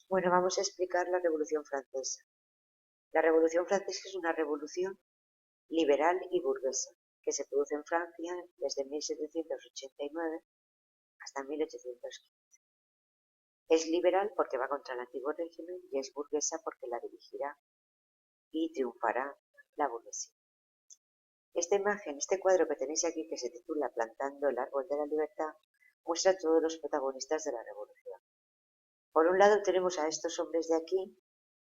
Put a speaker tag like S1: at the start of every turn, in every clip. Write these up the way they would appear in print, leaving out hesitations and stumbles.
S1: Bueno, vamos a explicar la Revolución Francesa. La Revolución Francesa es una revolución liberal y burguesa que se produce en Francia desde 1789 hasta 1815. Es liberal porque va contra el antiguo régimen y es burguesa porque la dirigirá y triunfará la burguesía. Esta imagen, este cuadro que tenéis aquí que se titula Plantando el árbol de la libertad, muestra a todos los protagonistas de la revolución. Por un lado tenemos a estos hombres de aquí,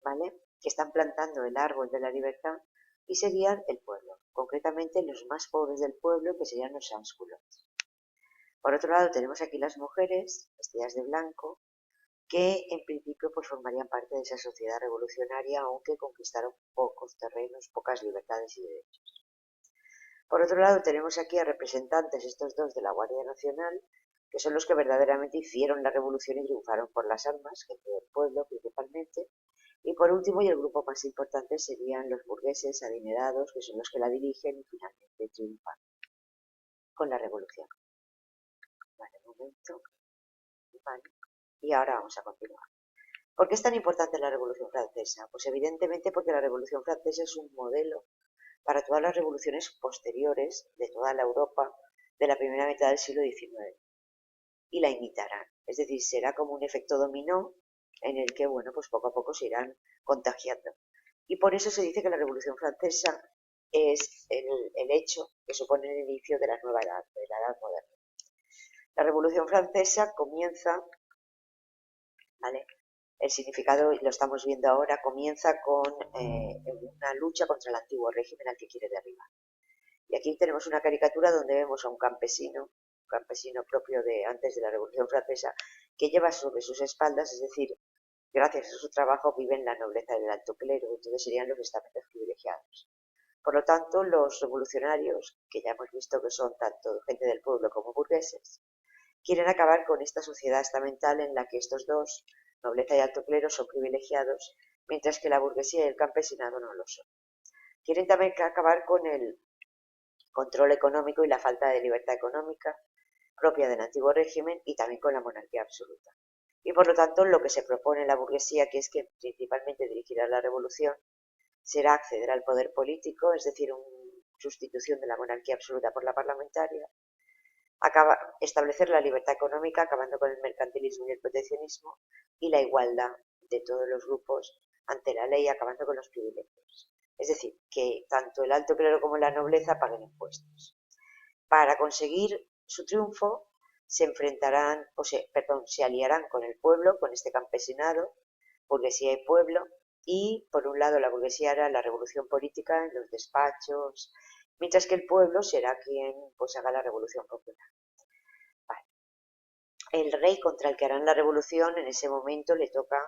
S1: ¿vale?, que están plantando el árbol de la libertad y serían el pueblo, concretamente los más pobres del pueblo, que serían los sans-culottes. Por otro lado tenemos aquí las mujeres vestidas de blanco, que en principio pues formarían parte de esa sociedad revolucionaria, aunque conquistaron pocos terrenos, pocas libertades y derechos. Por otro lado tenemos aquí a representantes, estos dos de la Guardia Nacional, que son los que verdaderamente hicieron la revolución y triunfaron por las armas, gente del pueblo principalmente. Y por último, y el grupo más importante, serían los burgueses adinerados, que son los que la dirigen y finalmente triunfan con la revolución. Vale, un momento. Vale. Y ahora vamos a continuar. ¿Por qué es tan importante la Revolución Francesa? Pues evidentemente porque la Revolución Francesa es un modelo para todas las revoluciones posteriores de toda la Europa de la primera mitad del siglo XIX. Y la imitarán. Es decir, será como un efecto dominó en el que, bueno, pues poco a poco se irán contagiando. Y por eso se dice que la Revolución Francesa es el hecho que supone el inicio de la nueva edad, de la edad moderna. La Revolución Francesa comienza, ¿vale? El significado, lo estamos viendo ahora, comienza con una lucha contra el antiguo régimen al que quiere derribar. Y aquí tenemos una caricatura donde vemos a un campesino propio de antes de la Revolución Francesa, que lleva sobre sus espaldas, es decir, gracias a su trabajo viven la nobleza del alto clero, entonces serían los estamentos privilegiados. Por lo tanto, los revolucionarios, que ya hemos visto que son tanto gente del pueblo como burgueses, quieren acabar con esta sociedad estamental en la que estos dos, nobleza y alto clero, son privilegiados, mientras que la burguesía y el campesinado no lo son. Quieren también acabar con el control económico y la falta de libertad económica propia del antiguo régimen y también con la monarquía absoluta. Y por lo tanto, lo que se propone la burguesía, que es que principalmente dirigirá la revolución, será acceder al poder político, es decir, una sustitución de la monarquía absoluta por la parlamentaria, establecer la libertad económica, acabando con el mercantilismo y el proteccionismo, y la igualdad de todos los grupos ante la ley, acabando con los privilegios. Es decir, que tanto el alto clero como la nobleza paguen impuestos. Para conseguir su triunfo, se enfrentarán, se aliarán con el pueblo, con este campesinado, burguesía y pueblo, y por un lado la burguesía hará la revolución política en los despachos, mientras que el pueblo será quien pues haga la revolución popular. Vale. El rey contra el que harán la revolución en ese momento le toca,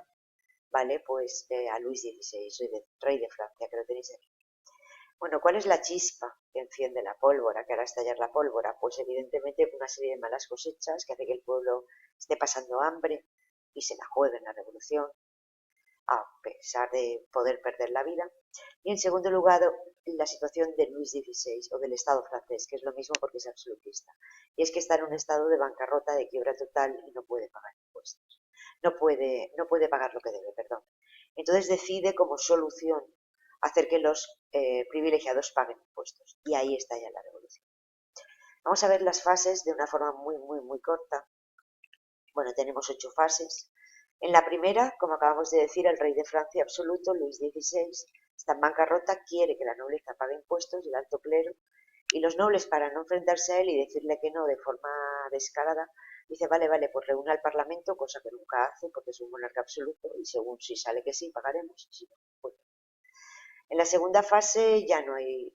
S1: vale, pues a Luis XVI, rey de Francia, que lo tenéis aquí. Bueno, ¿cuál es la chispa que enciende la pólvora, que hará estallar la pólvora? Pues evidentemente una serie de malas cosechas que hace que el pueblo esté pasando hambre y se la juegue en la revolución, a pesar de poder perder la vida. Y en segundo lugar, la situación de Luis XVI o del Estado francés, que es lo mismo porque es absolutista. Y es que está en un estado de bancarrota, de quiebra total y no puede pagar impuestos. No puede pagar lo que debe, perdón. Entonces decide como solución hacer que los privilegiados paguen impuestos. Y ahí está ya la revolución. Vamos a ver las fases de una forma muy, muy, muy corta. Bueno, tenemos 8 fases. En la primera, como acabamos de decir, el rey de Francia absoluto, Luis XVI, está en bancarrota, quiere que la nobleza pague impuestos, el alto clero, y los nobles, para no enfrentarse a él y decirle que no de forma descarada, dice, vale, vale, pues reúne al Parlamento, cosa que nunca hace porque es un monarca absoluto, y según si sale que sí, pagaremos, y si no, pues no. En la segunda fase ya no hay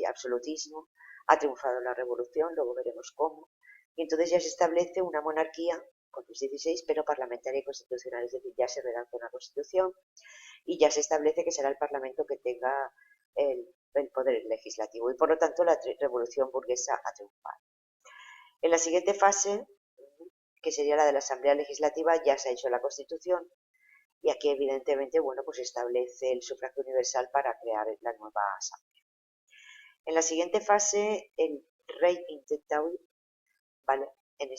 S1: absolutismo, ha triunfado la revolución, luego veremos cómo, y entonces ya se establece una monarquía con Luis XVI, pero parlamentaria y constitucional, es decir, ya se redacta una constitución y ya se establece que será el Parlamento que tenga el poder legislativo y por lo tanto la revolución burguesa ha triunfado. En la siguiente fase, que sería la de la Asamblea Legislativa, ya se ha hecho la constitución y aquí evidentemente, bueno, pues establece el sufragio universal para crear la nueva asamblea. En la siguiente fase, el rey intenta huir, ¿vale? En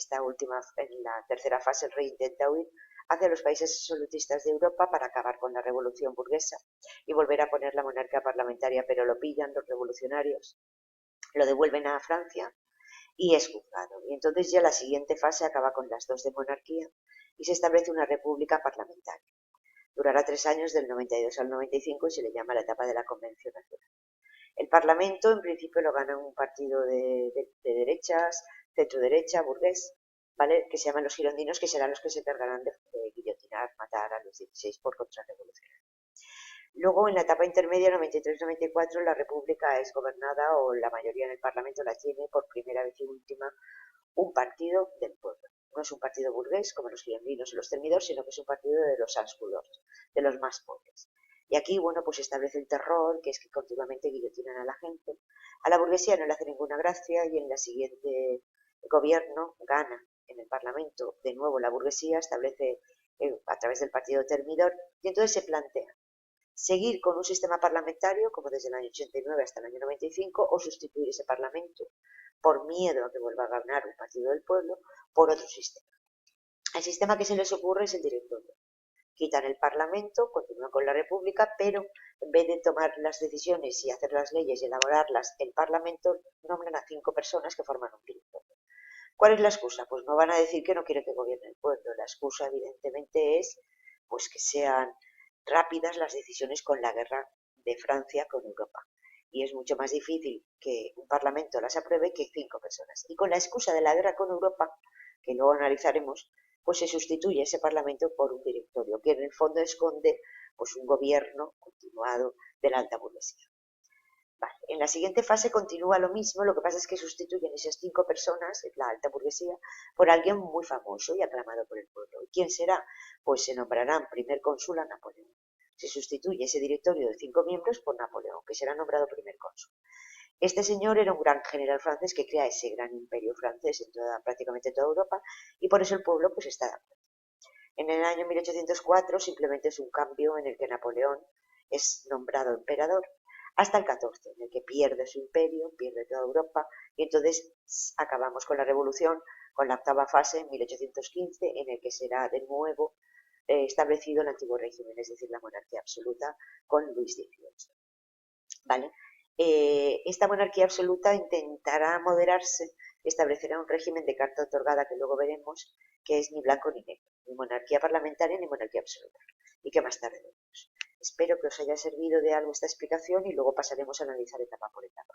S1: la tercera fase el rey intenta huir hacia los países absolutistas de Europa para acabar con la revolución burguesa y volver a poner la monarquía parlamentaria, pero lo pillan los revolucionarios, lo devuelven a Francia y es juzgado. Y entonces ya la siguiente fase acaba con las dos de monarquía y se establece una república parlamentaria. Durará 3 años, del 92 al 95, y se le llama la etapa de la Convención Nacional. El Parlamento, en principio, lo gana un partido de derechas, centro-derecha, burgués, ¿vale? Que se llaman los girondinos, que serán los que se encargarán de guillotinar, matar a los 16 por contrarrevolución. Luego, en la etapa intermedia, 93-94, la República es gobernada, o la mayoría en el Parlamento la tiene, por primera vez y última, un partido del pueblo. No es un partido burgués como los girondinos y los termidores, sino que es un partido de los ansculos, de los más pobres. Y aquí, bueno, pues se establece el terror, que es que continuamente guillotinan a la gente. A la burguesía no le hace ninguna gracia y en la siguiente gobierno gana en el Parlamento de nuevo la burguesía, establece a través del partido termidor, y entonces se plantea seguir con un sistema parlamentario como desde el año 89 hasta el año 95 o sustituir ese parlamento por miedo a que vuelva a ganar un partido del pueblo por otro sistema. El sistema que se les ocurre es el directorio. Quitan el parlamento, continúan con la república, pero en vez de tomar las decisiones y hacer las leyes y elaborarlas, el parlamento nombran a 5 personas que forman un directorio. ¿Cuál es la excusa? Pues no van a decir que no quieren que gobierne el pueblo. La excusa evidentemente es pues que sean rápidas las decisiones con la guerra de Francia con Europa. Y es mucho más difícil que un parlamento las apruebe que 5 personas. Y con la excusa de la guerra con Europa, que luego analizaremos, pues se sustituye ese parlamento por un directorio, que en el fondo esconde pues un gobierno continuado de la alta burguesía. Vale. En la siguiente fase continúa lo mismo, lo que pasa es que sustituyen esas 5 personas, la alta burguesía, por alguien muy famoso y aclamado por el pueblo. ¿Y quién será? Pues se nombrarán primer cónsul a Napoleón. Se sustituye ese directorio de 5 miembros por Napoleón, que será nombrado primer cónsul. Este señor era un gran general francés que crea ese gran imperio francés en prácticamente toda Europa, y por eso el pueblo pues está de acuerdo. En el año 1804 simplemente es un cambio en el que Napoleón es nombrado emperador, hasta el 14, en el que pierde su imperio, pierde toda Europa, y entonces acabamos con la revolución, con la octava fase en 1815, en el que será de nuevo establecido el antiguo régimen, es decir, la monarquía absoluta con Luis XVIII. ¿Vale? Esta monarquía absoluta intentará moderarse y establecerá un régimen de carta otorgada que luego veremos, que es ni blanco ni negro, ni monarquía parlamentaria ni monarquía absoluta, y que más tarde veremos. Espero que os haya servido de algo esta explicación y luego pasaremos a analizar etapa por etapa.